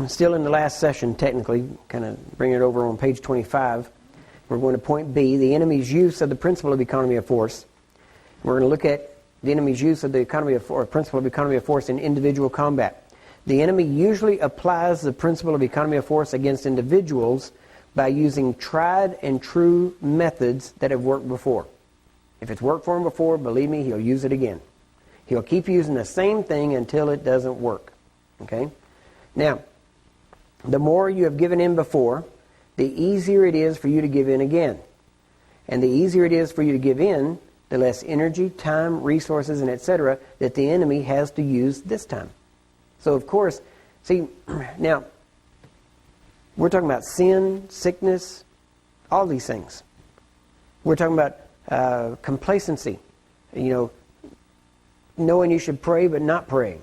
Still in the last session, technically, kind of bring it over on page 25. We're going to point B, the enemy's use of the principle of economy of force. We're going to look at the enemy's use of the principle of economy of force in individual combat. The enemy usually applies the principle of economy of force against individuals by using tried and true methods that have worked before. If it's worked for him before, believe me, he'll use it again. He'll keep using the same thing until it doesn't work. Okay? Now, the more you have given in before, the easier it is for you to give in again. And the easier it is for you to give in, the less energy, time, resources, and etc. that the enemy has to use this time. So, of course, see, now, we're talking about sin, sickness, all these things. We're talking about complacency, knowing you should pray but not praying.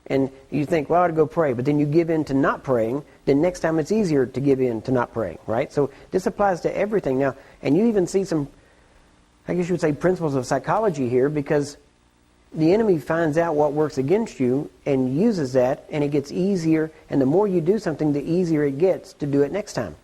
And you think, well, I ought to go pray, but then you give in to not praying, then next time it's easier to give in to not praying, right? So this applies to everything now. And you even see some, I guess you would say, principles of psychology here, because the enemy finds out what works against you and uses that, and it gets easier. And the more you do something, the easier it gets to do it next time.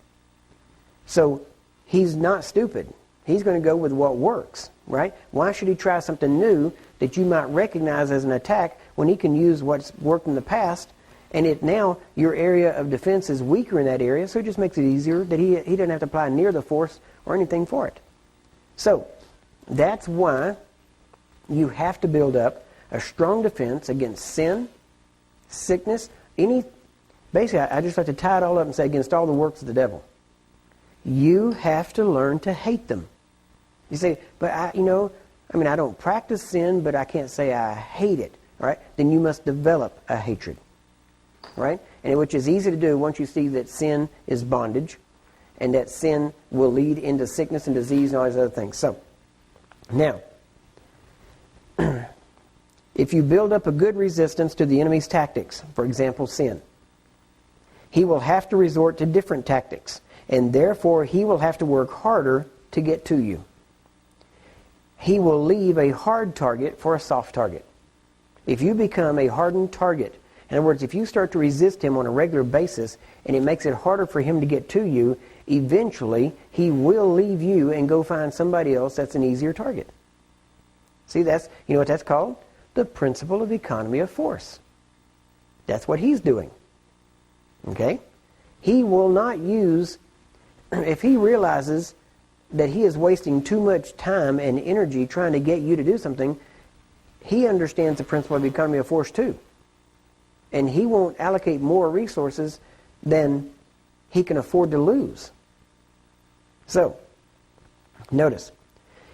So he's not stupid. He's going to go with what works, right? Why should he try something new that you might recognize as an attack when he can use what's worked in the past, and it now your area of defense is weaker in that area, so it just makes it easier that he doesn't have to apply near the force or anything for it. So that's why you have to build up a strong defense against sin, sickness, basically I just like to tie it all up and say against all the works of the devil. You have to learn to hate them. You say, but I don't practice sin, but I can't say I hate it. Right? Then you must develop a hatred. Right? And which is easy to do once you see that sin is bondage, and that sin will lead into sickness and disease and all these other things. So, now, if you build up a good resistance to the enemy's tactics, for example, sin, he will have to resort to different tactics, and therefore he will have to work harder to get to you. He will leave a hard target for a soft target. If you become a hardened target, in other words, if you start to resist him on a regular basis and it makes it harder for him to get to you, eventually he will leave you and go find somebody else that's an easier target. See, you know what that's called? The principle of economy of force. That's what he's doing. Okay? He will not use, if he realizes that he is wasting too much time and energy trying to get you to do something, he understands the principle of economy of force too. And he won't allocate more resources than he can afford to lose. So, notice,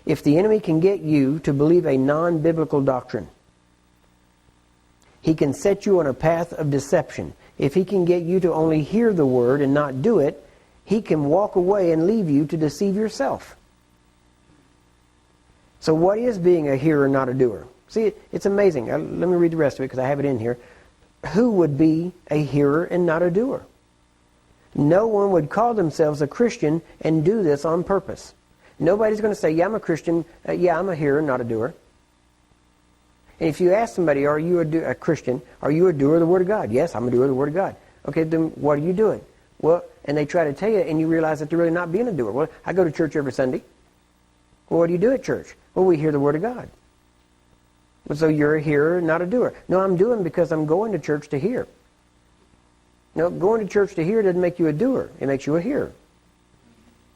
if the enemy can get you to believe a non-biblical doctrine, he can set you on a path of deception. If he can get you to only hear the word and not do it, he can walk away and leave you to deceive yourself. So what is being a hearer, not a doer? See, it's amazing. Let me read the rest of it because I have it in here. Who would be a hearer and not a doer? No one would call themselves a Christian and do this on purpose. Nobody's going to say, yeah, I'm a Christian. Yeah, I'm a hearer, not a doer. And if you ask somebody, are you a Christian? Are you a doer of the Word of God? Yes, I'm a doer of the Word of God. Okay, then what are you doing? Well, and they try to tell you, and you realize that they're really not being a doer. Well, I go to church every Sunday. Well, what do you do at church? Well, we hear the Word of God. So you're a hearer, not a doer. No, I'm doing because I'm going to church to hear. No, going to church to hear doesn't make you a doer. It makes you a hearer.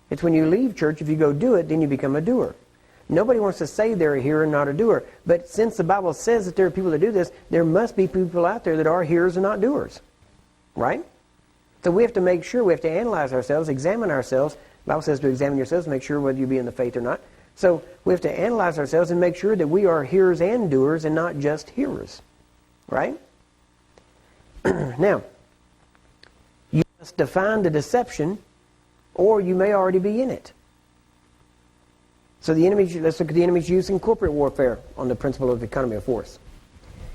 It's when you leave church, if you go do it, then you become a doer. Nobody wants to say they're a hearer, not a doer. But since the Bible says that there are people that do this, there must be people out there that are hearers and not doers. Right? So we have to make sure, we have to analyze ourselves, examine ourselves. The Bible says to examine yourselves, make sure whether you be in the faith or not. So we have to analyze ourselves and make sure that we are hearers and doers and not just hearers. Right? Now, you must define the deception, or you may already be in it. So let's look at the enemy's use in corporate warfare on the principle of economy of force.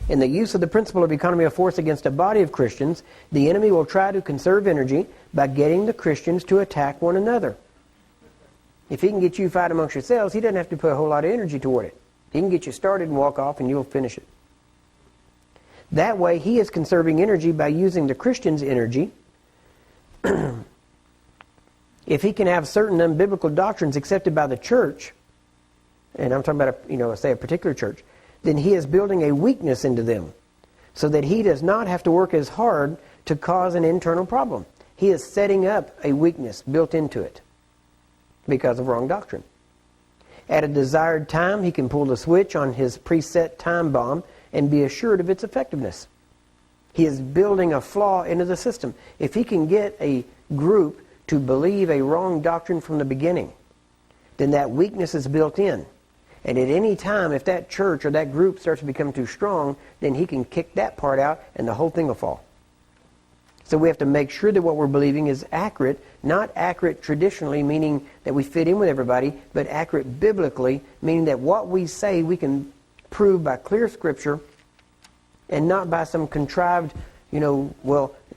In the use of the principle of economy of force against a body of Christians, the enemy will try to conserve energy by getting the Christians to attack one another. If he can get you to fight amongst yourselves, he doesn't have to put a whole lot of energy toward it. He can get you started and walk off and you'll finish it. That way, he is conserving energy by using the Christian's energy. If he can have certain unbiblical doctrines accepted by the church, and I'm talking about, say a particular church, then he is building a weakness into them so that he does not have to work as hard to cause an internal problem. He is setting up a weakness built into it because of wrong doctrine. At a desired time, he can pull the switch on his preset time bomb and be assured of its effectiveness. He is building a flaw into the system. If he can get a group to believe a wrong doctrine from the beginning, then that weakness is built in. And at any time, if that church or that group starts to become too strong, then he can kick that part out and the whole thing will fall. So we have to make sure that what we're believing is accurate, not accurate traditionally, meaning that we fit in with everybody, but accurate biblically, meaning that what we say we can prove by clear Scripture and not by some contrived,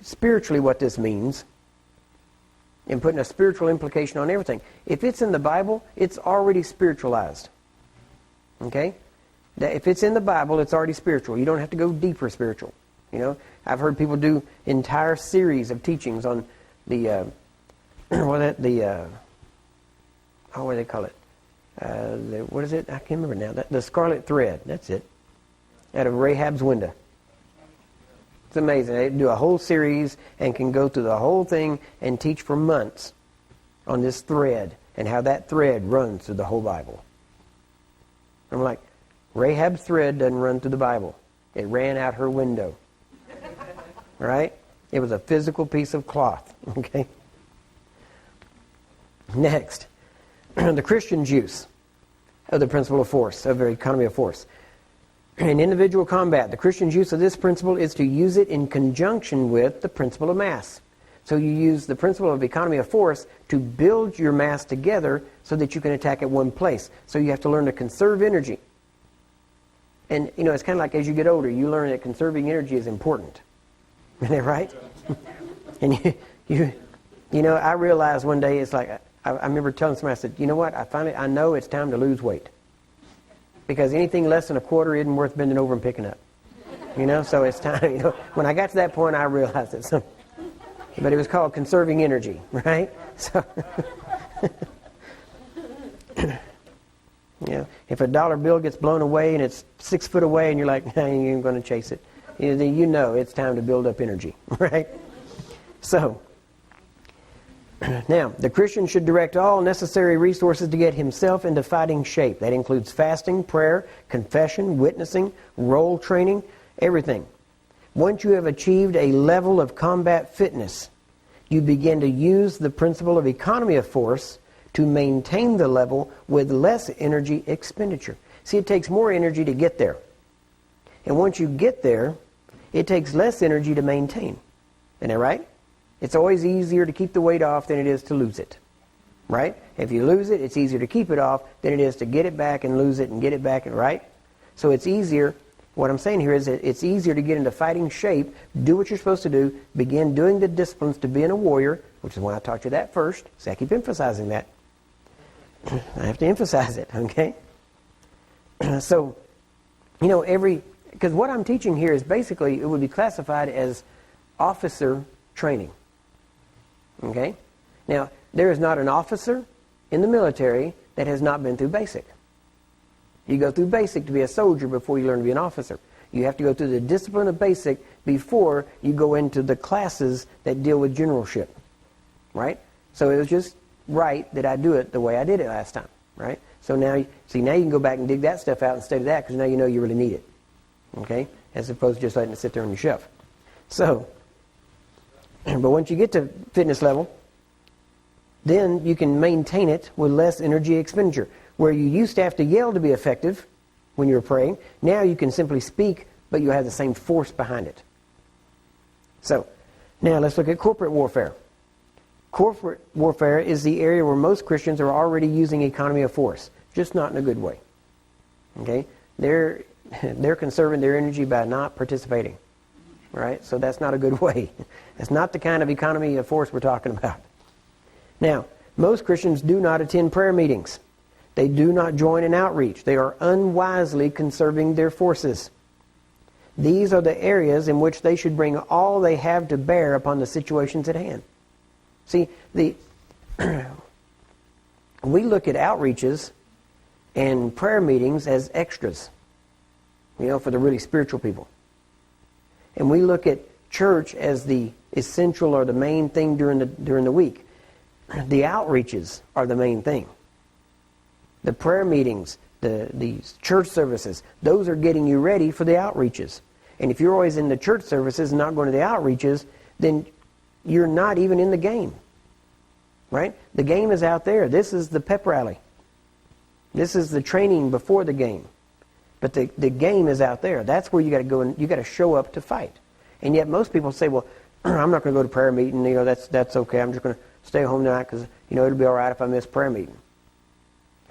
spiritually what this means, and putting a spiritual implication on everything. If it's in the Bible, it's already spiritualized. Okay? If it's in the Bible, it's already spiritual. You don't have to go deeper spiritual. I've heard people do entire series of teachings on the what do they call it? What is it? I can't remember now. The scarlet thread. That's it. Out of Rahab's window. It's amazing. They do a whole series and can go through the whole thing and teach for months on this thread and how that thread runs through the whole Bible. I'm like, Rahab's thread doesn't run through the Bible. It ran out her window. Right? It was a physical piece of cloth. Okay? Next, the Christian's use of the principle of force, of the economy of force. In individual combat, the Christian's use of this principle is to use it in conjunction with the principle of mass. So you use the principle of economy of force to build your mass together so that you can attack at one place. So you have to learn to conserve energy. And, it's kind of like as you get older, you learn that conserving energy is important. Isn't that right? And I realized one day, it's like, I remember telling somebody, I said, you know what, I know it's time to lose weight. Because anything less than a quarter isn't worth bending over and picking up. So it's time, when I got to that point, I realized it. So, but it was called conserving energy, right? So, if a dollar bill gets blown away and it's 6 foot away and you're like, nah, you ain't going to chase it. Then it's time to build up energy, right? So, now, the Christian should direct all necessary resources to get himself into fighting shape. That includes fasting, prayer, confession, witnessing, role training, everything. Once you have achieved a level of combat fitness, you begin to use the principle of economy of force to maintain the level with less energy expenditure. See, it takes more energy to get there. And once you get there, it takes less energy to maintain. Isn't that right? It's always easier to keep the weight off than it is to lose it. Right? If you lose it, it's easier to keep it off than it is to get it back and lose it and get it back, right? So it's easier. What I'm saying here is that it's easier to get into fighting shape, do what you're supposed to do, begin doing the disciplines to being a warrior, which is why I taught you that first. See, I keep emphasizing that. I have to emphasize it, okay? So, because what I'm teaching here is basically, it would be classified as officer training. Okay? Now, there is not an officer in the military that has not been through basic. You go through basic to be a soldier before you learn to be an officer. You have to go through the discipline of basic before you go into the classes that deal with generalship. Right? So it was just right that I do it the way I did it last time. Right? So now you can go back and dig that stuff out instead of that, because now you know you really need it. Okay? As opposed to just letting it sit there on your shelf. So, but once you get to fitness level, then you can maintain it with less energy expenditure. Where you used to have to yell to be effective when you were praying, now you can simply speak, but you have the same force behind it. So, now let's look at corporate warfare. Corporate warfare is the area where most Christians are already using economy of force, just not in a good way. Okay? They're conserving their energy by not participating. Right? So that's not a good way. That's not the kind of economy of force we're talking about. Now, most Christians do not attend prayer meetings. They do not join in outreach. They are unwisely conserving their forces. These are the areas in which they should bring all they have to bear upon the situations at hand. See, we look at outreaches and prayer meetings as extras, for the really spiritual people. And we look at church as the essential or the main thing during the week. The outreaches are the main thing. The prayer meetings, the church services, those are getting you ready for the outreaches. And if you're always in the church services and not going to the outreaches, then you're not even in the game. Right? The game is out there. This is the pep rally. This is the training before the game. But the game is out there. That's where you got to go and you got to show up to fight. And yet most people say, well, I'm not going to go to prayer meeting. That's okay. I'm just going to stay home tonight because, it'll be all right if I miss prayer meeting.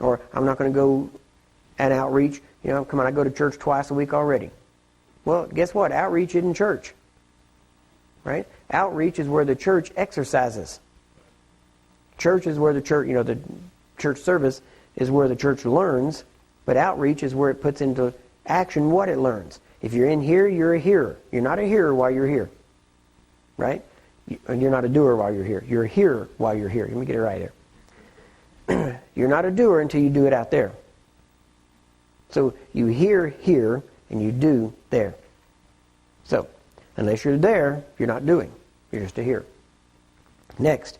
Or I'm not going to go at outreach. Come on, I go to church twice a week already. Well, guess what? Outreach isn't church. Right? Outreach is where the church exercises. Church is where the church, the church service is where the church learns, but outreach is where it puts into action what it learns. If you're in here, you're a hearer. You're not a hearer while you're here. Right? And you're not a doer while you're here. You're a hearer while you're here. Let me get it right here. You're not a doer until you do it out there. So you hear here and you do there. So, unless you're there, you're not doing. You're just a hearer. Next.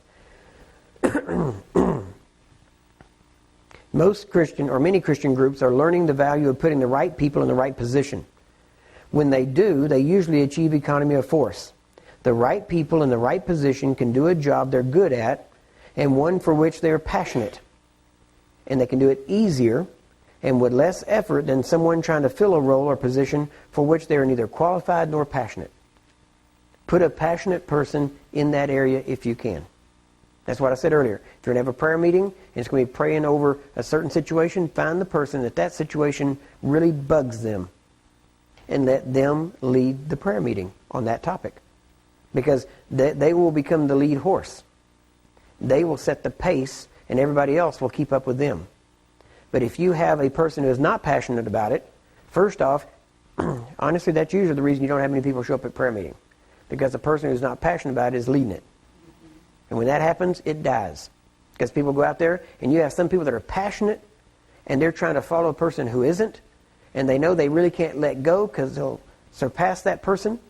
Most Christian or many Christian groups are learning the value of putting the right people in the right position. When they do, they usually achieve economy of force. The right people in the right position can do a job they're good at and one for which they are passionate. And they can do it easier and with less effort than someone trying to fill a role or position for which they are neither qualified nor passionate. Put a passionate person in that area if you can. That's what I said earlier. If you're going to have a prayer meeting and it's going to be praying over a certain situation, find the person that situation really bugs them and let them lead the prayer meeting on that topic. Because they will become the lead horse. They will set the pace and everybody else will keep up with them. But if you have a person who is not passionate about it, first off, honestly, that's usually the reason you don't have many people show up at prayer meeting. Because the person who's not passionate about it is leading it. And when that happens, it dies. Because people go out there, and you have some people that are passionate, and they're trying to follow a person who isn't, and they know they really can't let go because they'll surpass that person,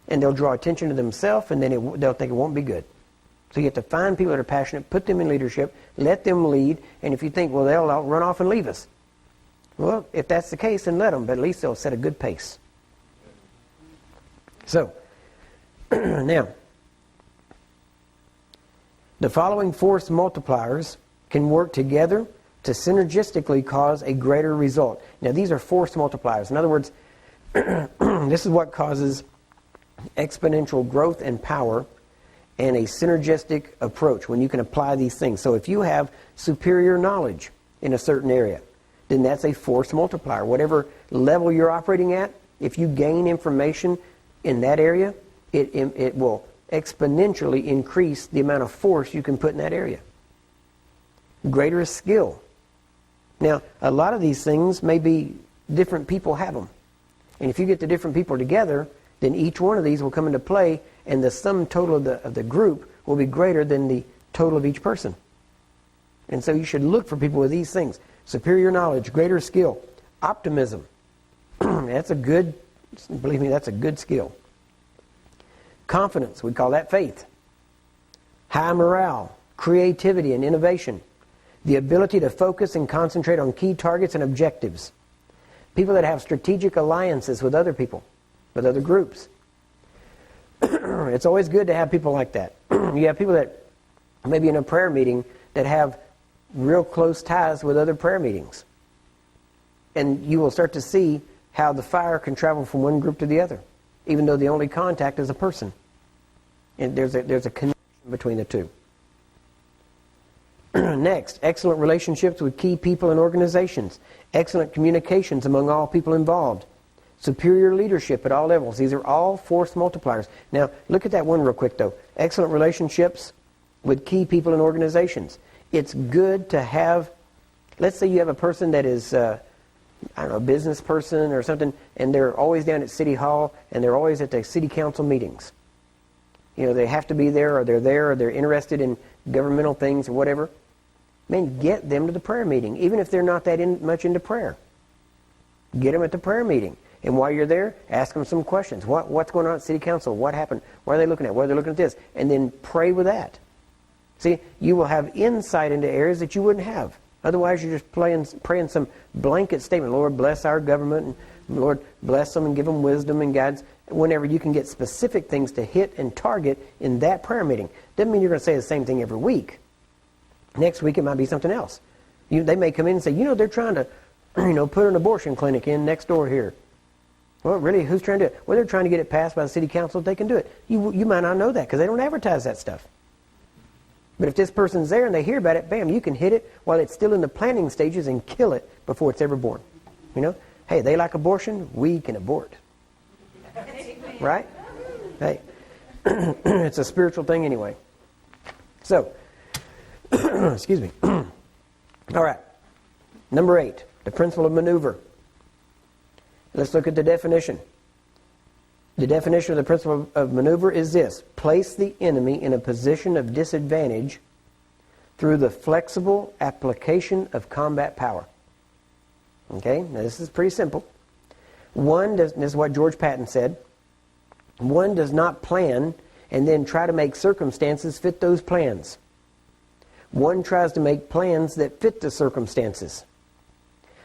and they'll draw attention to themselves, and then they'll think it won't be good. So you have to find people that are passionate, put them in leadership, let them lead, and if you think, well, they'll run off and leave us. Well, if that's the case, then let them, but at least they'll set a good pace. So, now, the following force multipliers can work together to synergistically cause a greater result. Now, these are force multipliers. In other words, this is what causes exponential growth and power and a synergistic approach when you can apply these things. So if you have superior knowledge in a certain area, then that's a force multiplier. Whatever level you're operating at, if you gain information in that area, it will exponentially increase the amount of force you can put in that area. Greater skill. Now, a lot of these things may be different people have them. And if you get the different people together, then each one of these will come into play, and the sum total of the group will be greater than the total of each person. And so you should look for people with these things. Superior knowledge, greater skill, optimism. Believe me, that's a good skill. Confidence, we call that faith. High morale, creativity and innovation. The ability to focus and concentrate on key targets and objectives. People that have strategic alliances with other people, with other groups. It's always good to have people like that. You have people that maybe in a prayer meeting that have real close ties with other prayer meetings. And you will start to see how the fire can travel from one group to the other, even though the only contact is a person. And there's a connection between the two. Next, excellent relationships with key people and organizations. Excellent communications among all people involved. Superior leadership at all levels. These are all force multipliers. Now, look at that one real quick, though. Excellent relationships with key people and organizations. It's good to have, let's say you have a person that is I don't know, business person or something, and they're always down at City Hall, and they're always at the city council meetings. You know, they have to be there, or they're interested in governmental things or whatever. Man, get them to the prayer meeting, even if they're not that much into prayer. Get them at the prayer meeting. And while you're there, ask them some questions. What's going on at city council? What happened? What are they looking at? What are they looking at this? And then pray with that. See, you will have insight into areas that you wouldn't have. Otherwise, you're just praying some blanket statement. Lord, bless our government, and Lord, bless them and give them wisdom and guidance. Whenever you can get specific things to hit and target in that prayer meeting. Doesn't mean you're going to say the same thing every week. Next week, it might be something else. They may come in and say, they're trying to, put an abortion clinic in next door here. Well, really, who's trying to do it? Well, they're trying to get it passed by the city council that they can do it. You might not know that because they don't advertise that stuff. But if this person's there and they hear about it, bam, you can hit it while it's still in the planning stages and kill it before it's ever born. Hey, they like abortion, we can abort. Right? Hey, it's a spiritual thing anyway. So, excuse me. All right. Number 8, the principle of maneuver. Let's look at the definition. The definition of the principle of maneuver is this: place the enemy in a position of disadvantage through the flexible application of combat power. Okay, now this is pretty simple. This is what George Patton said. One does not plan and then try to make circumstances fit those plans. One tries to make plans that fit the circumstances.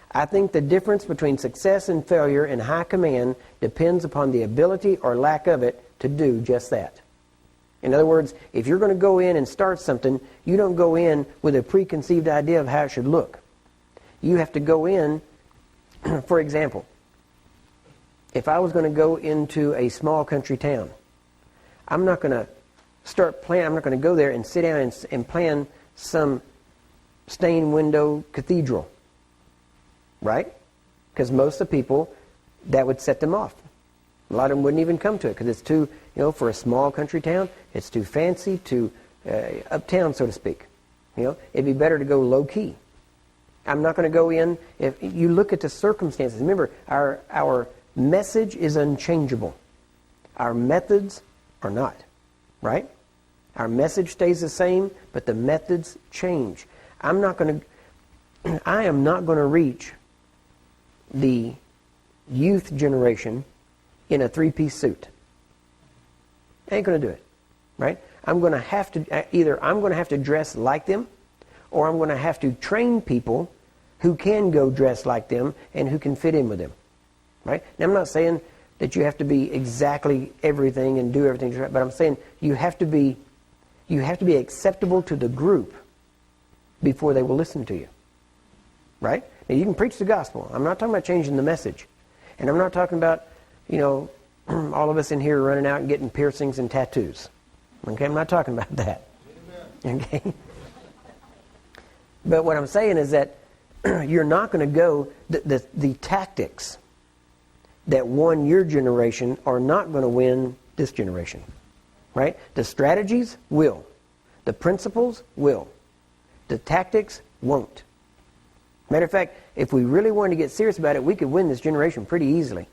I think the difference between success and failure in high command depends upon the ability or lack of it to do just that. In other words, if you're going to go in and start something, you don't go in with a preconceived idea of how it should look. You have to go in, for example, if I was going to go into a small country town, I'm not going to start planning. I'm not going to go there and sit down and plan some stained window cathedral. Right? Because most of the people, that would set them off. A lot of them wouldn't even come to it because it's too, for a small country town, it's too fancy, too uptown, so to speak. It'd be better to go low key. I'm not going to go in. If you look at the circumstances, remember, our message is unchangeable. Our methods are not. Right? Our message stays the same, but the methods change. I am not going to reach the youth generation in a 3-piece suit. I ain't going to do it, right? I'm going to have to, either I'm going to have to dress like them, or I'm going to have to train people who can go dress like them and who can fit in with them, right? Now, I'm not saying that you have to be exactly everything and do everything right, but I'm saying you have to be acceptable to the group before they will listen to you, right? Now, you can preach the gospel. I'm not talking about changing the message. And I'm not talking about, all of us in here running out and getting piercings and tattoos. Okay, I'm not talking about that. Okay? But what I'm saying is that you're not going to go, the tactics that won your generation are not going to win this generation. Right? The strategies will. The principles will. The tactics won't. Matter of fact, if we really wanted to get serious about it, we could win this generation pretty easily.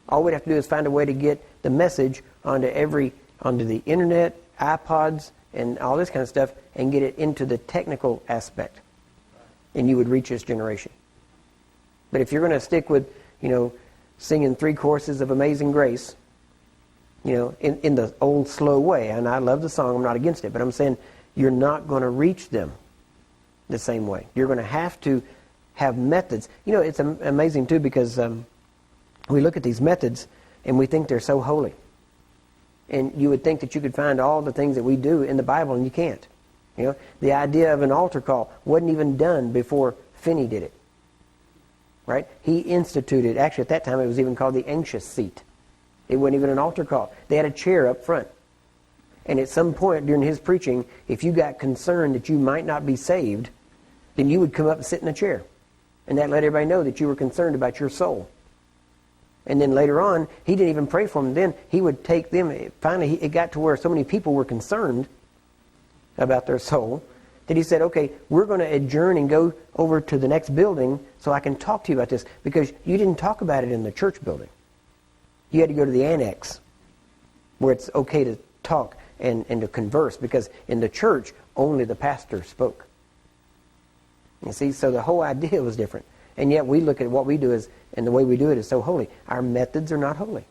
All we'd have to do is find a way to get the message onto the internet, iPods, and all this kind of stuff, and get it into the technical aspect. And you would reach this generation. But if you're going to stick with, singing 3 choruses of Amazing Grace, in the old slow way, and I love the song, I'm not against it, but I'm saying you're not going to reach them the same way. You're going to have methods. It's amazing too, because we look at these methods and we think they're so holy. And you would think that you could find all the things that we do in the Bible, and you can't. The idea of an altar call wasn't even done before Finney did it. Right? He instituted, actually at that time it was even called the anxious seat. It wasn't even an altar call. They had a chair up front. And at some point during his preaching, if you got concerned that you might not be saved, then you would come up and sit in a chair. And that let everybody know that you were concerned about your soul. And then later on, he didn't even pray for them. Then he would take them. Finally, it got to where so many people were concerned about their soul that he said, okay, we're going to adjourn and go over to the next building so I can talk to you about this, because you didn't talk about it in the church building. You had to go to the annex where it's okay to talk and to converse, because in the church, only the pastor spoke. You see, so the whole idea was different. And yet we look at what we do as, and the way we do it is so holy. Our methods are not holy.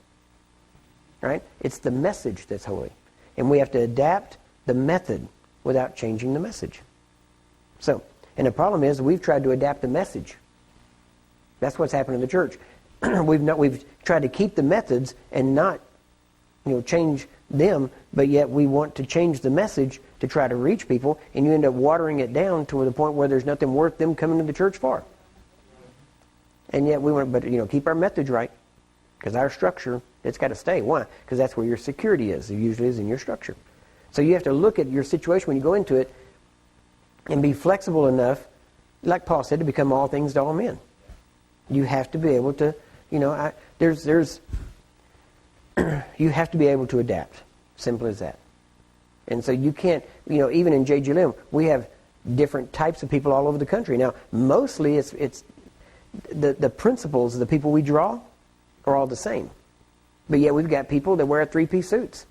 Right? It's the message that's holy. And we have to adapt the method without changing the message. So, and the problem is we've tried to adapt the message. That's what's happened in the church. We've tried to keep the methods and not, change them, but yet we want to change the message to try to reach people, and you end up watering it down to the point where there's nothing worth them coming to the church for. And yet we want, but keep our message right, because our structure, it's got to stay. Why? Because that's where your security is. It usually is in your structure. So you have to look at your situation when you go into it and be flexible enough, like Paul said, to become all things to all men. You have to be able to, you have to be able to adapt. Simple as that. And so you can't, even in JGLM, we have different types of people all over the country. Now, mostly it's the principles of the people we draw are all the same. But yet we've got people that wear three-piece suits.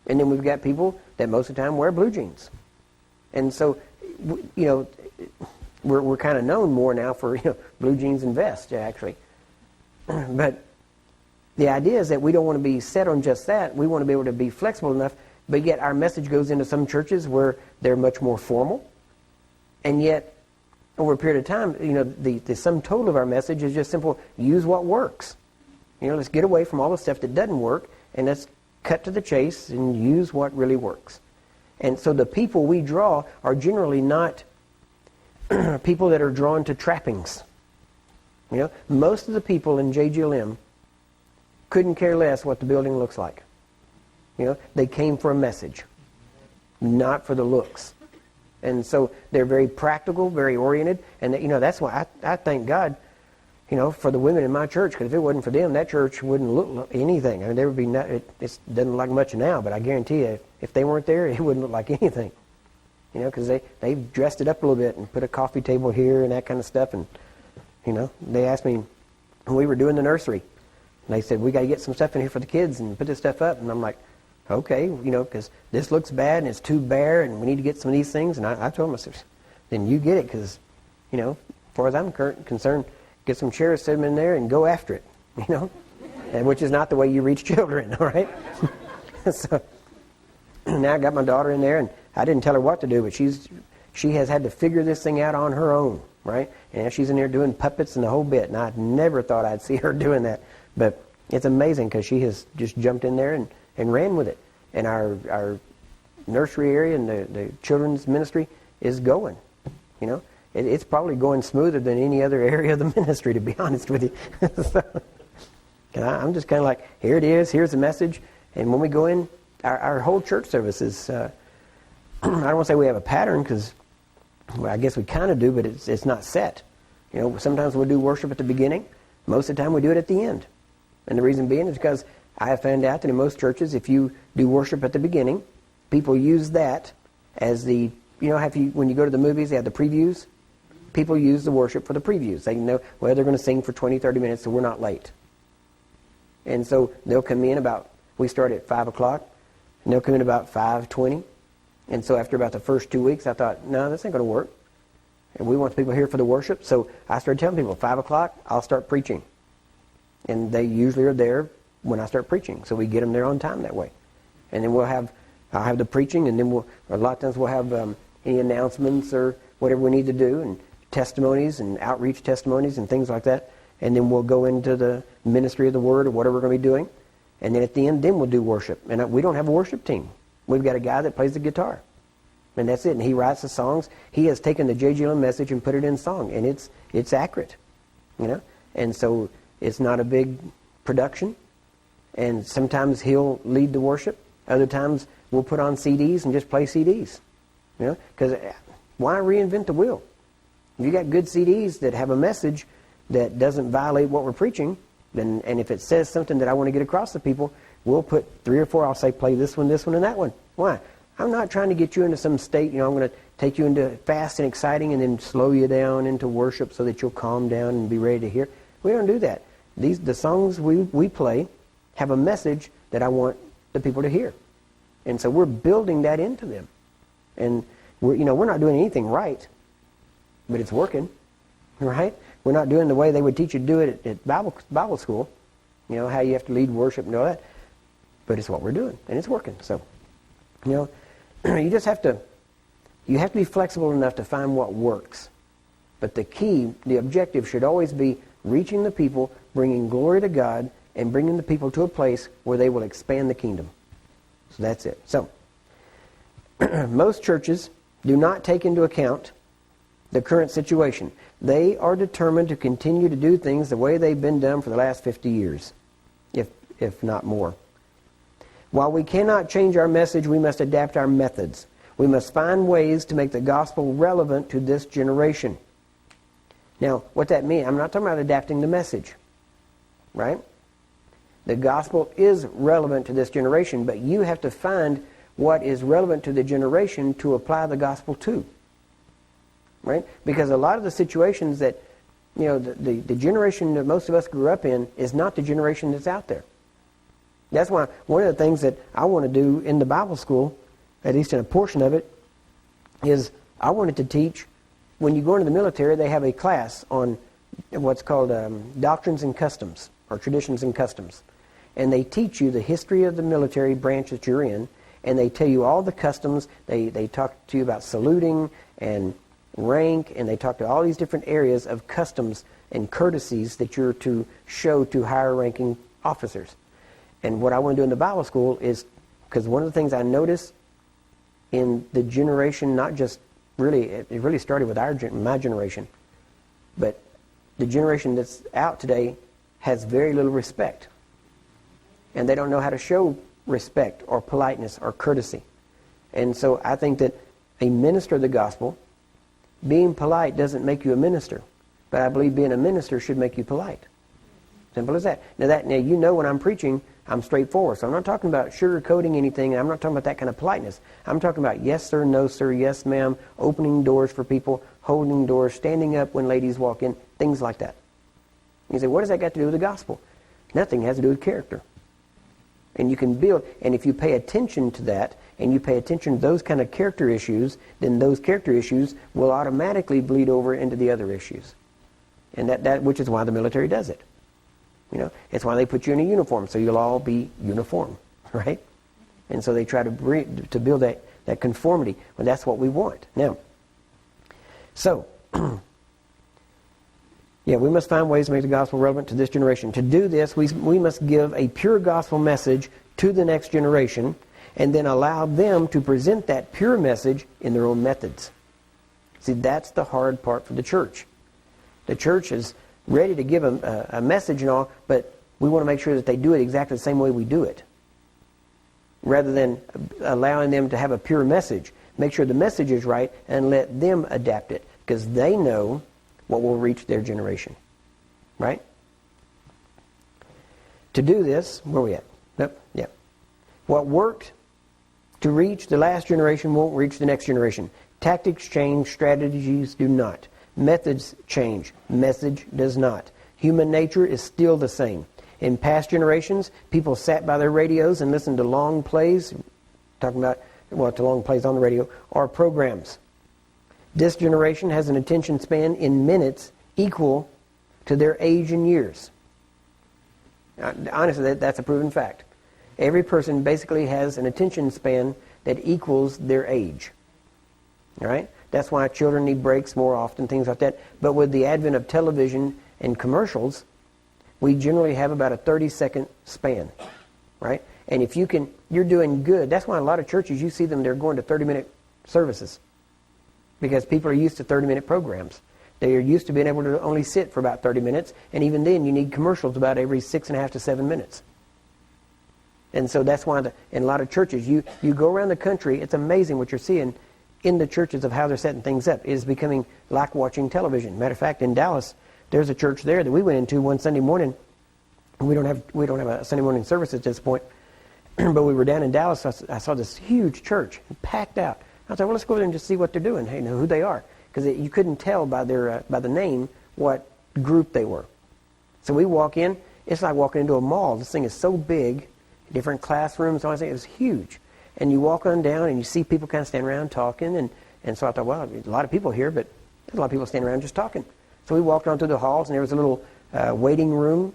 And then we've got people that most of the time wear blue jeans. And so, we're kind of known more now for, blue jeans and vests, actually. But the idea is that we don't want to be set on just that. We want to be able to be flexible enough, but yet our message goes into some churches where they're much more formal. And yet, over a period of time, the sum total of our message is just simple: use what works. Let's get away from all the stuff that doesn't work, and let's cut to the chase and use what really works. And so the people we draw are generally not people that are drawn to trappings. Most of the people in JGLM couldn't care less what the building looks like. They came for a message, not for the looks. And so they're very practical, very oriented, and that's why I thank God, for the women in my church, because if it wasn't for them, that church wouldn't look like anything. I mean, there would be it doesn't look like much now, but I guarantee you, if they weren't there, it wouldn't look like anything. Because they dressed it up a little bit and put a coffee table here and that kind of stuff. And they asked me when we were doing the nursery, and they said, we got to get some stuff in here for the kids and put this stuff up. And I'm like, okay, because this looks bad and it's too bare and we need to get some of these things. And I told them, I said, then you get it, because, as far as I'm concerned, get some chairs, set them in there, and go after it, and which is not the way you reach children, all right? So now I got my daughter in there, and I didn't tell her what to do, but she has had to figure this thing out on her own, right? And she's in there doing puppets and the whole bit, and I never thought I'd see her doing that. But it's amazing, because she has just jumped in there and ran with it. And our nursery area and the children's ministry is going, It's probably going smoother than any other area of the ministry, to be honest with you. I'm just kind of like, here it is, here's the message. And when we go in, our whole church service is, I don't want to say we have a pattern, because I guess we kind of do, but it's not set. Sometimes we'll do worship at the beginning. Most of the time we do it at the end. And the reason being is because I have found out that in most churches, if you do worship at the beginning, people use that as the, when you go to the movies, they have the previews. People use the worship for the previews. They know, they're going to sing for 20, 30 minutes, so we're not late. And so they'll come in we start at 5 o'clock, and they'll come in about 5:20. And so after about the first 2 weeks, I thought, no, this ain't going to work. And we want the people here for the worship. So I started telling people, 5 o'clock, I'll start preaching. And they usually are there when I start preaching. So we get them there on time that way. And then I'll have the preaching, and then a lot of times we'll have any announcements or whatever we need to do, and testimonies and outreach testimonies and things like that. And then we'll go into the ministry of the word or whatever we're going to be doing. And then at the end, then we'll do worship. And we don't have a worship team. We've got a guy that plays the guitar. And that's it. And he writes the songs. He has taken the JGLM message and put it in song. And it's accurate. And so it's not a big production. And sometimes he'll lead the worship. Other times we'll put on CDs and just play CDs. Because why reinvent the wheel? If you got good CDs that have a message that doesn't violate what we're preaching, and if it says something that I want to get across to people, we'll put 3 or 4, I'll say, play this one, and that one. Why? I'm not trying to get you into some state, I'm going to take you into fast and exciting and then slow you down into worship so that you'll calm down and be ready to hear. We don't do that. The songs we play have a message that I want the people to hear. And so we're building that into them. And we're not doing anything right, but it's working, right? We're not doing the way they would teach you to do it at Bible school, how you have to lead worship and all that. But it's what we're doing, and it's working. So, you just have to be flexible enough to find what works. But the objective should always be reaching the people, bringing glory to God, and bringing the people to a place where they will expand the kingdom. So that's it. So, most churches do not take into account the current situation. They are determined to continue to do things the way they've been done for the last 50 years, if not more. While we cannot change our message, we must adapt our methods. We must find ways to make the gospel relevant to this generation. Now, what that means, I'm not talking about adapting the message, right? The gospel is relevant to this generation, but you have to find what is relevant to the generation to apply the gospel to, right? Because a lot of the situations that, the generation that most of us grew up in is not the generation that's out there. That's why one of the things that I want to do in the Bible school, at least in a portion of it, is I wanted to teach, when you go into the military, they have a class on what's called doctrines and customs, or traditions and customs. And they teach you the history of the military branch that you're in, and they tell you all the customs. They talk to you about saluting and rank, and they talk to all these different areas of customs and courtesies that you're to show to higher-ranking officers. And what I want to do in the Bible school is, because one of the things I notice in the generation, not just really, it really started with my generation, but the generation that's out today has very little respect. And they don't know how to show respect or politeness or courtesy. And so I think that a minister of the gospel, being polite doesn't make you a minister, but I believe being a minister should make you polite. Simple as that. Now when I'm preaching, I'm straightforward. So I'm not talking about sugarcoating anything. I'm not talking about that kind of politeness. I'm talking about yes sir, no sir, yes ma'am, opening doors for people, holding doors, standing up when ladies walk in, things like that. You say, what does that got to do with the gospel? Nothing. It has to do with character. And you can build, and if you pay attention to that, and you pay attention to those kind of character issues, then those character issues will automatically bleed over into the other issues. And that which is why the military does it. It's why they put you in a uniform, so you'll all be uniform, right? And so they try to build that conformity. Well, that's what we want. Now, so, we must find ways to make the gospel relevant to this generation. To do this, we must give a pure gospel message to the next generation, and then allow them to present that pure message in their own methods. See, that's the hard part for the church. The church is ready to give a message and all, but we want to make sure that they do it exactly the same way we do it. Rather than allowing them to have a pure message. Make sure the message is right and let them adapt it, because they know what will reach their generation. Right? To do this, where are we at? Nope. Yeah. What worked to reach the last generation won't reach the next generation. Tactics change, strategies do not. Methods change, message does not. Human nature is still the same. In past generations, people sat by their radios and listened to long plays, to long plays on the radio, or programs. This generation has an attention span in minutes equal to their age in years. Honestly, that's a proven fact. Every person basically has an attention span that equals their age. All right? That's why children need breaks more often, things like that. But with the advent of television and commercials, we generally have about a 30-second span, right? And if you're doing good. That's why a lot of churches, you see them, they're going to 30-minute services, because people are used to 30-minute programs. They are used to being able to only sit for about 30 minutes, and even then you need commercials about every 6.5 to 7 minutes. And so that's why in a lot of churches, you go around the country, it's amazing what you're seeing in the churches of how they're setting things up. It is becoming like watching television. Matter of fact, in Dallas, there's a church there that we went into one Sunday morning. We don't have a Sunday morning service at this point. but we were down in Dallas. So I saw this huge church packed out. I thought, well, let's go there and just see what they're doing. Hey, know who they are, because you couldn't tell by the name what group they were. So we walk in. It's like walking into a mall. This thing is so big, different classrooms. All I think it was huge. And you walk on down and you see people kind of standing around talking. And so I thought, well, there's a lot of people here, but there's a lot of people standing around just talking. So we walked on through the halls, and there was a little waiting room,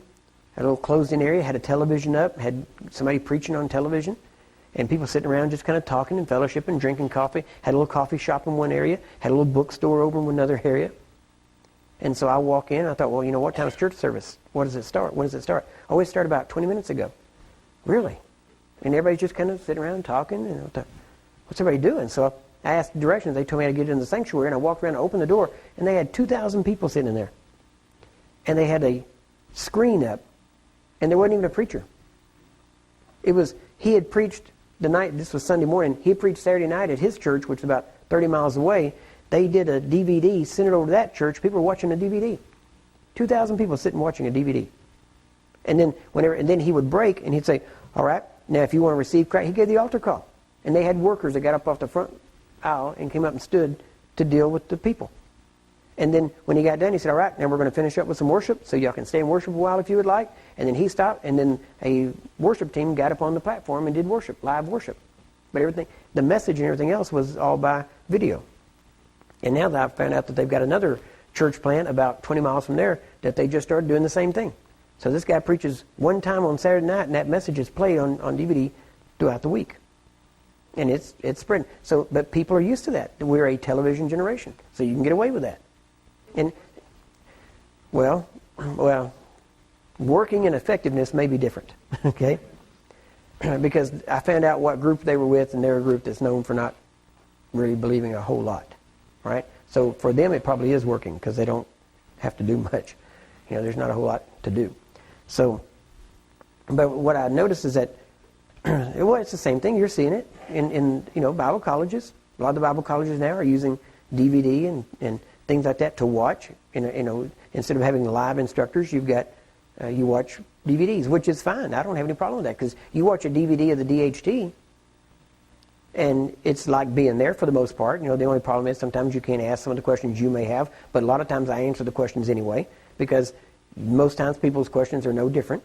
a little closed-in area, had a television up, had somebody preaching on television, and people sitting around just kind of talking and fellowshipping, drinking coffee. Had a little coffee shop in one area, had a little bookstore over in another area. And so I walk in, and I thought, well, what time is church service? What does it start? When does it start? Oh, it started about 20 minutes ago. Really? And everybody's just kind of sitting around talking, and I thought, what's everybody doing? So I asked directions. They told me how to get into the sanctuary, and I walked around and opened the door, and they had 2,000 people sitting in there. And they had a screen up, and there wasn't even a preacher. He had preached the night, this was Sunday morning, he had preached Saturday night at his church, which was about 30 miles away. They did a DVD, sent it over to that church. People were watching a DVD. 2,000 people sitting watching a DVD. And then he would break, and he'd say, all right, now if you want to receive Christ, he gave the altar call. And they had workers that got up off the front aisle and came up and stood to deal with the people. And then when he got done, he said, all right, now we're going to finish up with some worship, so y'all can stay and worship a while if you would like. And then he stopped, and then a worship team got up on the platform and did worship, live worship. But everything, the message and everything else was all by video. And now that I've found out that they've got another church plant about 20 miles from there that they just started doing the same thing. So this guy preaches one time on Saturday night, and that message is played on DVD throughout the week. And it's spreading. So, but people are used to that. We're a television generation, so you can get away with that. And, well, working and effectiveness may be different, okay? Because I found out what group they were with, and they're a group that's known for not really believing a whole lot, right? So for them, it probably is working because they don't have to do much. There's not a whole lot to do. So, but what I noticed is that, well, it's the same thing. You're seeing it in Bible colleges. A lot of the Bible colleges now are using DVD and things like that to watch. Instead of having live instructors, you've got you watch DVDs, which is fine. I don't have any problem with that because you watch a DVD of the DHT, and it's like being there for the most part. The only problem is sometimes you can't ask some of the questions you may have, but a lot of times I answer the questions anyway because most times people's questions are no different.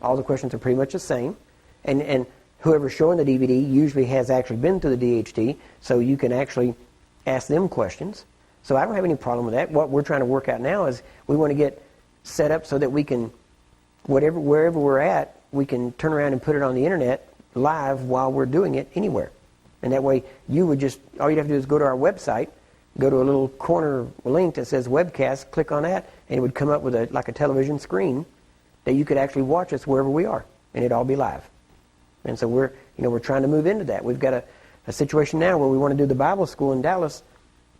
All the questions are pretty much the same, and whoever's showing the DVD usually has actually been to the DHT, so you can actually ask them questions. So I don't have any problem with that. What we're trying to work out now is we want to get set up so that we can, wherever we're at, we can turn around and put it on the internet live while we're doing it anywhere. And that way all you'd have to do is go to our website, go to a little corner link that says webcast, click on that, and it would come up with a television screen that you could actually watch us wherever we are, and it'd all be live. And so we're trying to move into that. We've got a situation now where we want to do the Bible school in Dallas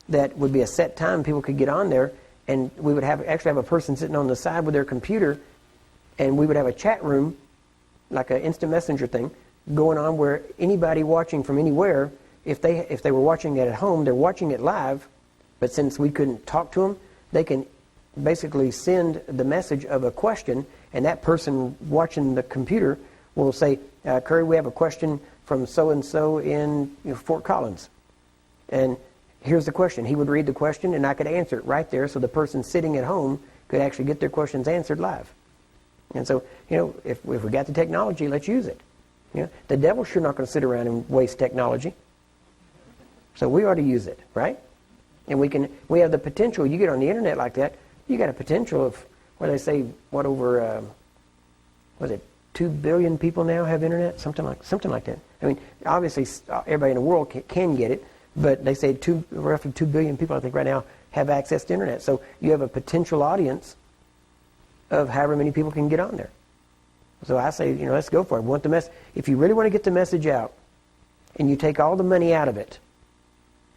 that would be a set time. People could get on there, and we would actually have a person sitting on the side with their computer, and we would have a chat room, like an instant messenger thing, going on where anybody watching from anywhere, if they were watching it at home, they're watching it live, but since we couldn't talk to them, they can basically send the message of a question, and that person watching the computer will say, Curry, we have a question from so-and-so in Fort Collins. And here's the question. He would read the question, and I could answer it right there, so the person sitting at home could actually get their questions answered live. And so, if we got the technology, let's use it. The devil's sure not going to sit around and waste technology. So we ought to use it, right? And we have the potential. You get on the internet like that, you got a potential of, what they say, over, 2 billion people now have internet? Something like that. I mean, obviously, everybody in the world can get it, but they say roughly 2 billion people, I think, right now have access to internet. So you have a potential audience of however many people can get on there. So I say, let's go for it. If you really want to get the message out, and you take all the money out of it,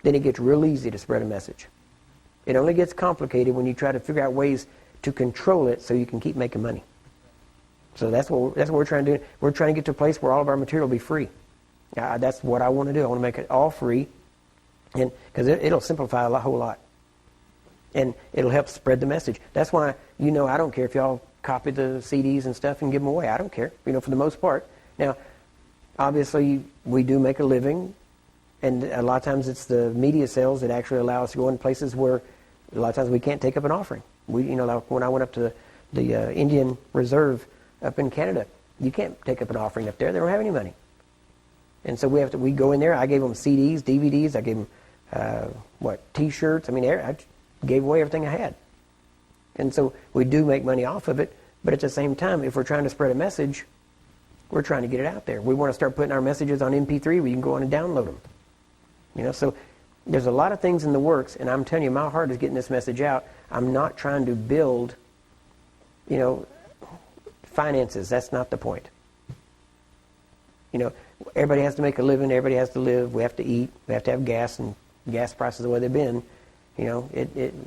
then it gets real easy to spread a message. It only gets complicated when you try to figure out ways to control it so you can keep making money. So that's what we're trying to do. We're trying to get to a place where all of our material will be free. That's what I want to do. I want to make it all free, and because it'll simplify a whole lot, and it'll help spread the message. That's why I don't care if y'all copy the CDs and stuff and give them away. I don't care, for the most part. Now, obviously, we do make a living, and a lot of times it's the media sales that actually allow us to go in places where a lot of times we can't take up an offering. Like when I went up to the Indian Reserve up in Canada, you can't take up an offering up there. They don't have any money. And so we go in there. I gave them CDs, DVDs. I gave them, T-shirts. I mean, I gave away everything I had. And so we do make money off of it. But at the same time, if we're trying to spread a message, we're trying to get it out there. We want to start putting our messages on MP3 where you can go on and download them. So there's a lot of things in the works, and I'm telling you, my heart is getting this message out. I'm not trying to build, finances. That's not the point. Everybody has to make a living. Everybody has to live. We have to eat. We have to have gas, and gas prices the way they've been.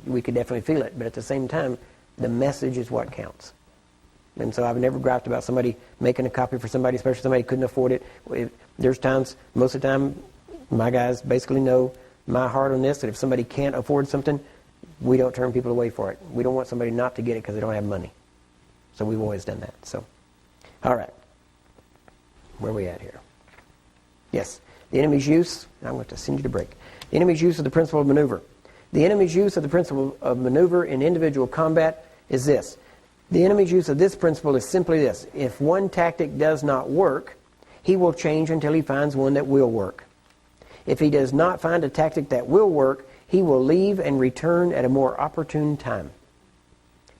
We could definitely feel it. But at the same time, the message is what counts. And so I've never griped about somebody making a copy for somebody, especially somebody who couldn't afford it. There's times, most of the time, my guys basically know my heart on this, that if somebody can't afford something, we don't turn people away for it. We don't want somebody not to get it because they don't have money. So we've always done that. So, all right. Where are we at here? Yes. The enemy's use, I'm going to send you to break. The enemy's use of the principle of maneuver. The enemy's use of the principle of maneuver in individual combat is this. The enemy's use of this principle is simply this. If one tactic does not work, he will change until he finds one that will work. If he does not find a tactic that will work, he will leave and return at a more opportune time.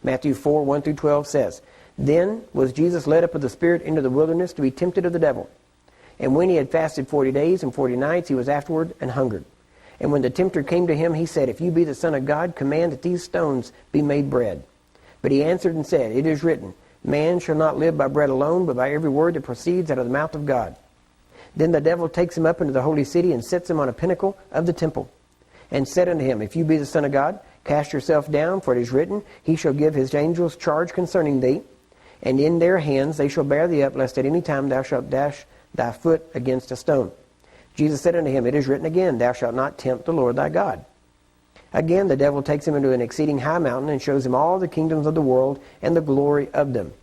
Matthew 4, 1 through 12 says, Then was Jesus led up of the Spirit into the wilderness to be tempted of the devil. And when he had fasted 40 days and 40 nights, he was afterward and hungered. And when the tempter came to him, he said, If you be the Son of God, command that these stones be made bread. But he answered and said, It is written, Man shall not live by bread alone, but by every word that proceeds out of the mouth of God. Then the devil takes him up into the holy city and sets him on a pinnacle of the temple, and said unto him, If you be the Son of God, cast yourself down, for it is written, He shall give His angels charge concerning thee, and in their hands they shall bear thee up, lest at any time thou shalt dash thy foot against a stone. Jesus said unto him, It is written again, Thou shalt not tempt the Lord thy God. Again the devil takes him into an exceeding high mountain, and shows him all the kingdoms of the world, and the glory of them.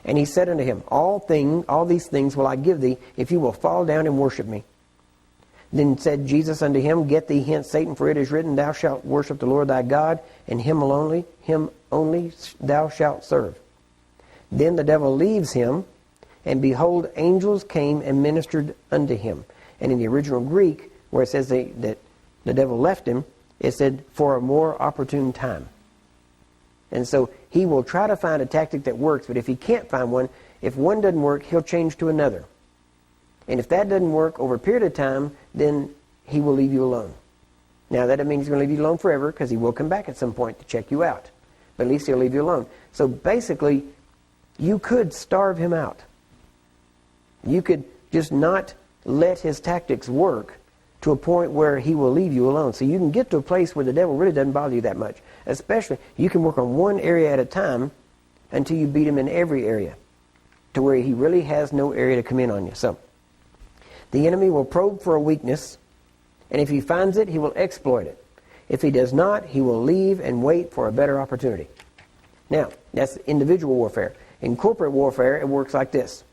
And he said unto him, All these things will I give thee, if you will fall down and worship me. Then said Jesus unto him, Get thee hence, Satan, for it is written, Thou shalt worship the Lord thy God, and him only thou shalt serve. Then the devil leaves him, and behold, angels came and ministered unto him. And in the original Greek, where it says that the devil left him, it said, for a more opportune time. And so he will try to find a tactic that works, but if he can't find one, if one doesn't work, he'll change to another. And if that doesn't work over a period of time, then he will leave you alone. Now, that doesn't mean he's going to leave you alone forever, because he will come back at some point to check you out. But at least he'll leave you alone. So basically, you could starve him out. You could just not let his tactics work to a point where he will leave you alone. So you can get to a place where the devil really doesn't bother you that much. Especially, you can work on one area at a time until you beat him in every area, to where he really has no area to come in on you. So, the enemy will probe for a weakness, and if he finds it, he will exploit it. If he does not, he will leave and wait for a better opportunity. Now, that's individual warfare. In corporate warfare, it works like this.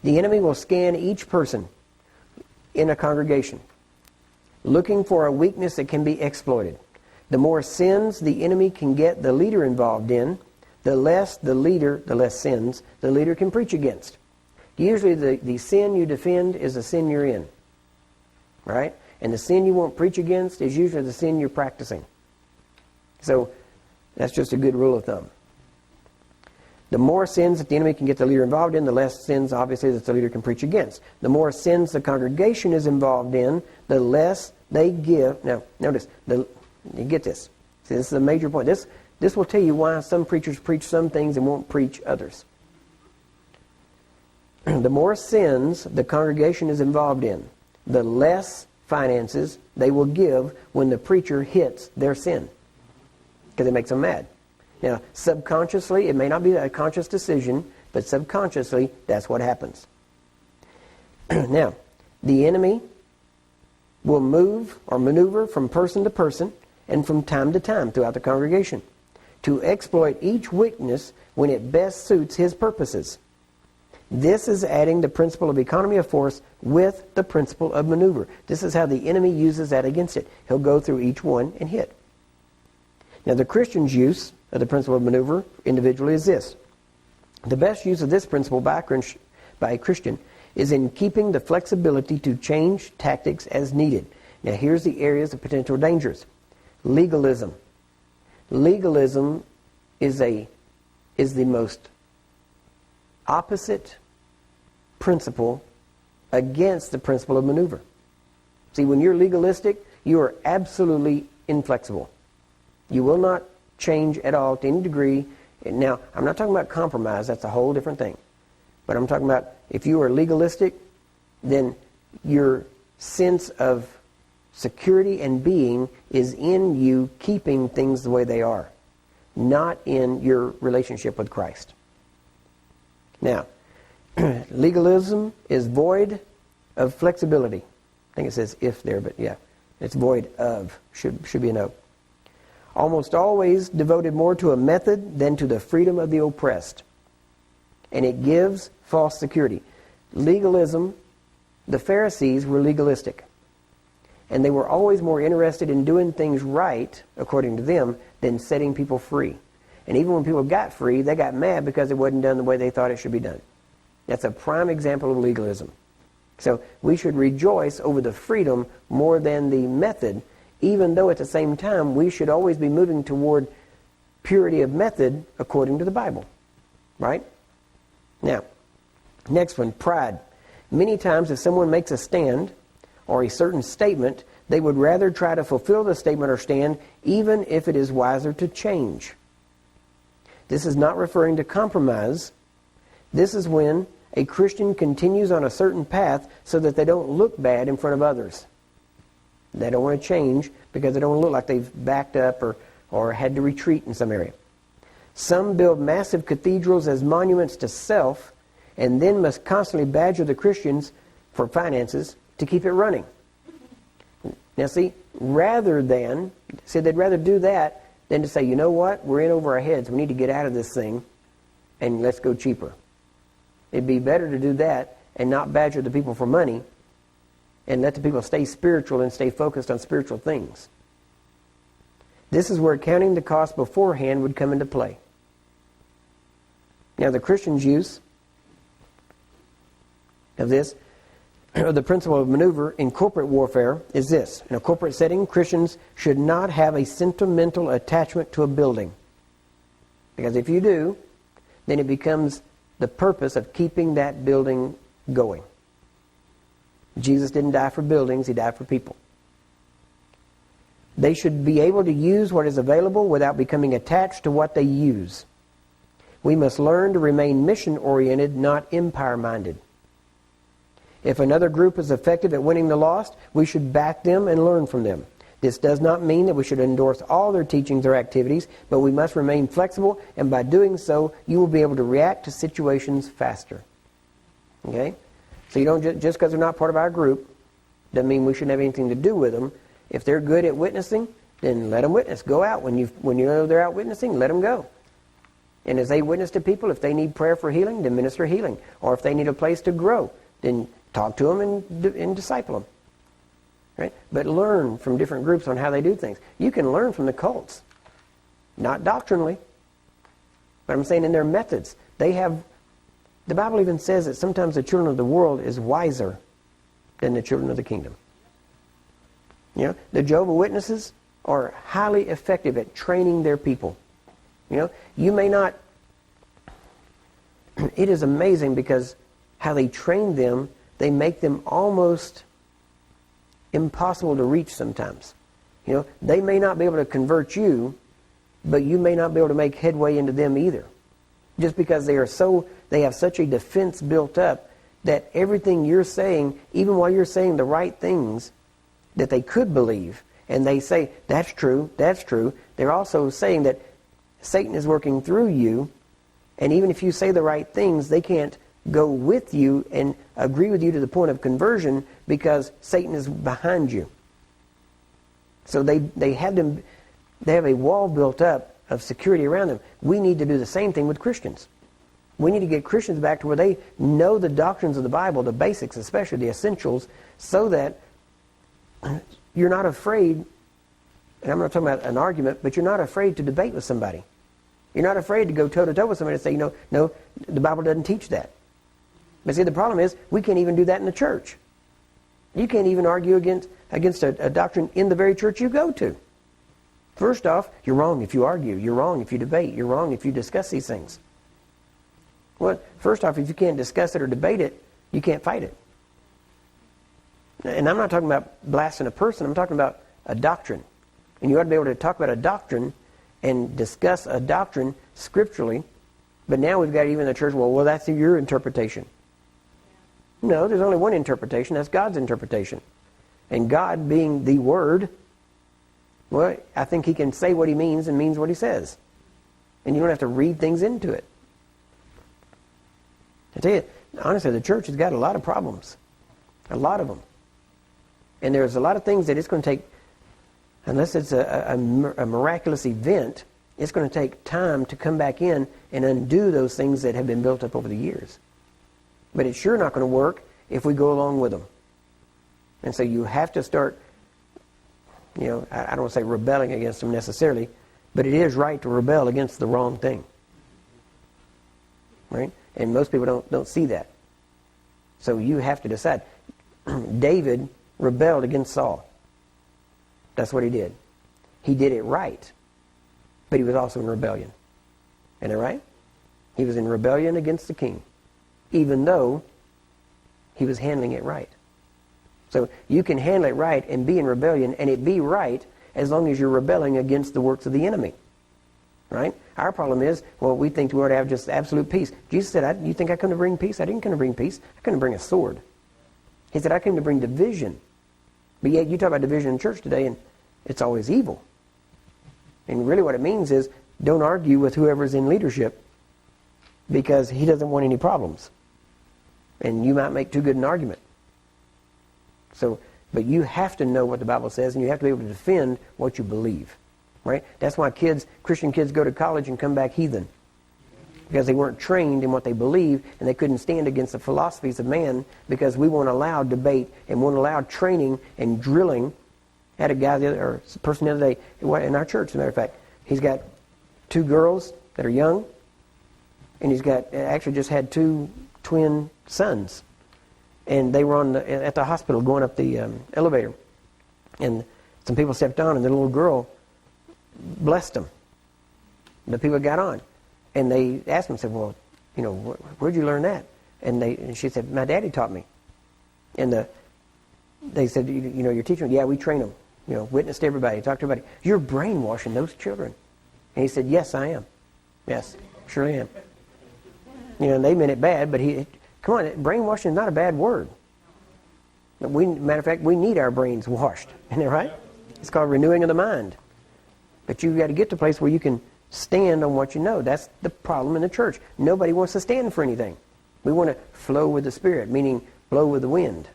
The enemy will scan each person in a congregation, looking for a weakness that can be exploited. The more sins the enemy can get the leader involved in, the less sins the leader can preach against. Usually the sin you defend is the sin you're in, right? And the sin you won't preach against is usually the sin you're practicing. So that's just a good rule of thumb. The more sins that the enemy can get the leader involved in, the less sins, obviously, that the leader can preach against. The more sins the congregation is involved in, the less they give. Now, notice, you get this. See, this is a major point. This will tell you why some preachers preach some things and won't preach others. The more sins the congregation is involved in, the less finances they will give when the preacher hits their sin, because it makes them mad. Now, subconsciously, it may not be a conscious decision, but subconsciously, that's what happens. Now, the enemy will move or maneuver from person to person and from time to time throughout the congregation to exploit each weakness when it best suits his purposes. This is adding the principle of economy of force with the principle of maneuver. This is how the enemy uses that against it. He'll go through each one and hit. Now, the Christian's use of the principle of maneuver individually is this. The best use of this principle by a Christian is in keeping the flexibility to change tactics as needed. Now, here's the areas of potential dangers. Legalism. Legalism is the most opposite principle against the principle of maneuver. See, when you're legalistic, you are absolutely inflexible. You will not change at all to any degree. Now, I'm not talking about compromise. That's a whole different thing. But I'm talking about if you are legalistic, then your sense of security and being is in you keeping things the way they are, not in your relationship with Christ. Now, legalism is void of flexibility. I think it says if there, but yeah, it's void of. Should be a no. Almost always devoted more to a method than to the freedom of the oppressed. And it gives false security. Legalism, the Pharisees were legalistic. And they were always more interested in doing things right, according to them, than setting people free. And even when people got free, they got mad because it wasn't done the way they thought it should be done. That's a prime example of legalism. So we should rejoice over the freedom more than the method, even though at the same time we should always be moving toward purity of method according to the Bible. Right? Now, next one, pride. Many times if someone makes a stand or a certain statement, they would rather try to fulfill the statement or stand even if it is wiser to change. This is not referring to compromise. This is when a Christian continues on a certain path so that they don't look bad in front of others. They don't want to change because they don't want to look like they've backed up or had to retreat in some area. Some build massive cathedrals as monuments to self and then must constantly badger the Christians for finances to keep it running. Now see, they'd rather do that than to say, you know what, we're in over our heads. We need to get out of this thing and let's go cheaper. It'd be better to do that and not badger the people for money and let the people stay spiritual and stay focused on spiritual things. This is where counting the cost beforehand would come into play. Now the Christian's use of this, the principle of maneuver in corporate warfare is this. In a corporate setting, Christians should not have a sentimental attachment to a building. Because if you do, then it becomes the purpose of keeping that building going. Jesus didn't die for buildings, He died for people. They should be able to use what is available without becoming attached to what they use. We must learn to remain mission-oriented, not empire-minded. If another group is effective at winning the lost, we should back them and learn from them. This does not mean that we should endorse all their teachings or activities, but we must remain flexible, and by doing so, you will be able to react to situations faster. Okay? So you don't just because they're not part of our group, doesn't mean we shouldn't have anything to do with them. If they're good at witnessing, then let them witness. Go out. When you know they're out witnessing, let them go. And as they witness to people, if they need prayer for healing, then minister healing. Or if they need a place to grow, then talk to them and disciple them. Right? But learn from different groups on how they do things. You can learn from the cults. Not doctrinally. But I'm saying in their methods. The Bible even says that sometimes the children of the world is wiser than the children of the kingdom. You know, the Jehovah's Witnesses are highly effective at training their people. You know, you may not... It is amazing because how they train them, they make them almost impossible to reach sometimes. You know, they may not be able to convert you, but you may not be able to make headway into them either. Just because they have such a defense built up that everything you're saying, even while you're saying the right things that they could believe, and they say, that's true, they're also saying that Satan is working through you, and even if you say the right things, they can't go with you and agree with you to the point of conversion because Satan is behind you. So they have a wall built up of security around them. We need to do the same thing with Christians. We need to get Christians back to where they know the doctrines of the Bible, the basics, especially the essentials, so that you're not afraid, and I'm not talking about an argument, but you're not afraid to debate with somebody. You're not afraid to go toe-to-toe with somebody and say, no, the Bible doesn't teach that. But see, the problem is, we can't even do that in the church. You can't even argue against a doctrine in the very church you go to. First off, you're wrong if you argue. You're wrong if you debate. You're wrong if you discuss these things. Well, first off, if you can't discuss it or debate it, you can't fight it. And I'm not talking about blasting a person. I'm talking about a doctrine. And you ought to be able to talk about a doctrine and discuss a doctrine scripturally. But now we've got even the church, well, that's your interpretation. No, there's only one interpretation. That's God's interpretation. And God being the Word, well, I think He can say what He means and means what He says. And you don't have to read things into it. I tell you, honestly, the church has got a lot of problems. A lot of them. And there's a lot of things that it's going to take, unless it's a miraculous event, it's going to take time to come back in and undo those things that have been built up over the years. But it's sure not going to work if we go along with them. And so you have to start, I don't want to say rebelling against them necessarily, but it is right to rebel against the wrong thing. Right? And most people don't see that. So you have to decide. David rebelled against Saul. That's what he did. He did it right. But he was also in rebellion. Isn't that right? He was in rebellion against the king, even though he was handling it right. So you can handle it right and be in rebellion, and it be right as long as you're rebelling against the works of the enemy. Right? Our problem is, we think we ought to have just absolute peace. Jesus said, you think I come to bring peace? I didn't come to bring peace. I come to bring a sword. He said, I came to bring division. But yet you talk about division in church today, and it's always evil. And really what it means is, don't argue with whoever's in leadership, because he doesn't want any problems. And you might make too good an argument. But you have to know what the Bible says, and you have to be able to defend what you believe. Right? That's why Christian kids go to college and come back heathen. Because they weren't trained in what they believe, and they couldn't stand against the philosophies of man, because we won't allow debate and won't allow training and drilling. I had a guy or a person the other day in our church, as a matter of fact. He's got 2 girls that are young, and he's actually just had 2 twin sons. And they were at the hospital going up the elevator. And some people stepped on, and the little girl blessed them. The people got on. And they asked him, said, well, where'd you learn that? And she said, my daddy taught me. And they said, you're teaching them? Yeah, we train them. Witness to everybody, talk to everybody. You're brainwashing those children. And he said, yes, I am. Yes, surely am. And they meant it bad, but come on, brainwashing is not a bad word. Matter of fact, we need our brains washed. Isn't that right? It's called renewing of the mind. But you've got to get to a place where you can stand on what you know. That's the problem in the church. Nobody wants to stand for anything. We want to flow with the Spirit, meaning blow with the wind.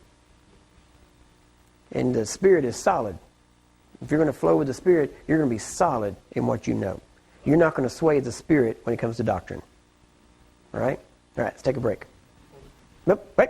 And the Spirit is solid. If you're going to flow with the Spirit, you're going to be solid in what you know. You're not going to sway the Spirit when it comes to doctrine. All right? All right, let's take a break. Nope, wait.